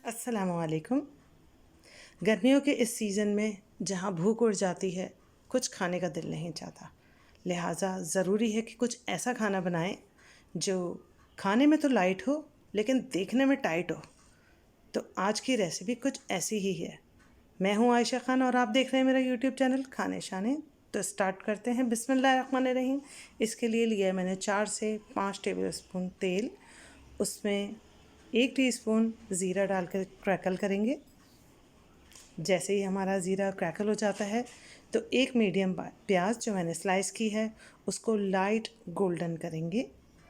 अस्सलामुअलैकुम। गर्मियों के इस सीज़न में जहाँ भूख उड़ जाती है, कुछ खाने का दिल नहीं चाहता। लिहाजा ज़रूरी है कि कुछ ऐसा खाना बनाएं जो खाने में तो लाइट हो लेकिन देखने में टाइट हो। तो आज की रेसिपी कुछ ऐसी ही है। मैं हूँ आयशा खान और आप देख रहे हैं मेरा यूट्यूब चैनल खाने शाने। तो स्टार्ट करते हैं। बिस्मिल्लाहिर्रहमानिर्रहीम। इसके लिए लिया है मैंने 4 से 5 टेबल स्पून तेल। उसमें 1 टीस्पून ज़ीरा डालकर क्रैकल करेंगे। जैसे ही हमारा ज़ीरा क्रैकल हो जाता है तो एक मीडियम प्याज जो मैंने स्लाइस की है उसको लाइट गोल्डन करेंगे।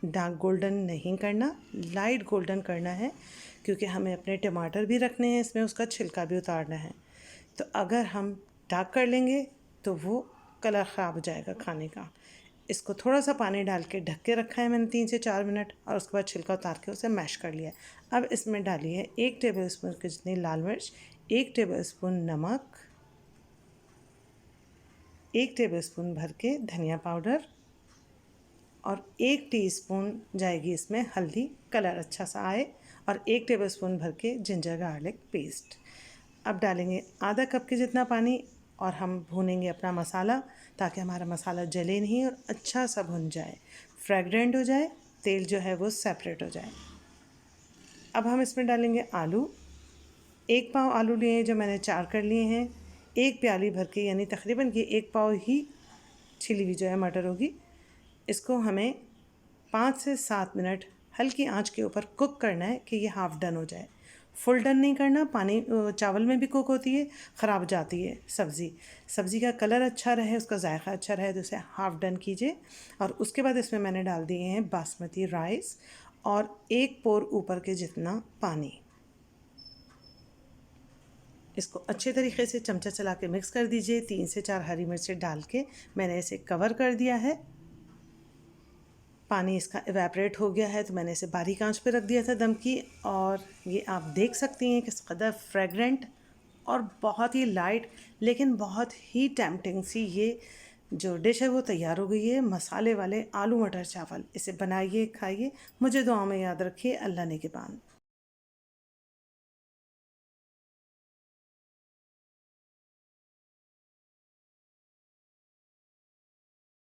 डार्क गोल्डन नहीं करना, लाइट गोल्डन करना है, क्योंकि हमें अपने टमाटर भी रखने हैं इसमें, उसका छिलका भी उतारना है। तो अगर हम डार्क कर लेंगे तो वो कलर ख़राब हो जाएगा खाने का। इसको थोड़ा सा पानी डाल के ढक के रखा है मैंने 3 से 4 मिनट, और उसके बाद छिलका उतार के उसे मैश कर लिया है। अब इसमें डालिए 1 टेबल स्पून के जितनी लाल मिर्च, 1 टेबल स्पून नमक, 1 टेबल स्पून भर के धनिया पाउडर और 1 टीस्पून जाएगी इसमें हल्दी, कलर अच्छा सा आए, और 1 टेबल स्पून भर के जिंजर गार्लिक पेस्ट। अब डालेंगे आधा कप के जितना पानी और हम भूनेंगे अपना मसाला ताकि हमारा मसाला जले नहीं और अच्छा सा भुन जाए, फ्रेगरेंट हो जाए, तेल जो है वो सेपरेट हो जाए। अब हम इसमें डालेंगे आलू। 1 पाव आलू लिए हैं जो मैंने 4 कर लिए हैं। 1 प्याली भर के, यानी तकरीबन कि 1 पाव ही छिली हुई जो है मटर होगी। इसको हमें 5 से 7 मिनट हल्की आंच के ऊपर कुक करना है कि ये हाफ़ डन हो जाए। फुल डन नहीं करना। पानी चावल में भी कुक होती है, ख़राब हो जाती है सब्ज़ी। सब्ज़ी का कलर अच्छा रहे, उसका जायका अच्छा रहे, तो उसे हाफ़ डन कीजिए। और उसके बाद इसमें मैंने डाल दिए हैं बासमती राइस और 1 पोर ऊपर के जितना पानी। इसको अच्छे तरीके से चमचा चला के मिक्स कर दीजिए। 3 से 4 हरी मिर्चें डाल के मैंने इसे कवर कर दिया है। पानी इसका इवेपरेट हो गया है तो मैंने इसे बारीक आंच पे रख दिया था दम की, और ये आप देख सकती हैं किस कदर फ्रेगरेंट और बहुत ही लाइट लेकिन बहुत ही टेम्पटिंग सी ये जो डिश है वो तैयार हो गई है। मसाले वाले आलू मटर चावल, इसे बनाइए, खाइए। मुझे दुआ में याद रखिए। अल्लाह ने के बाद।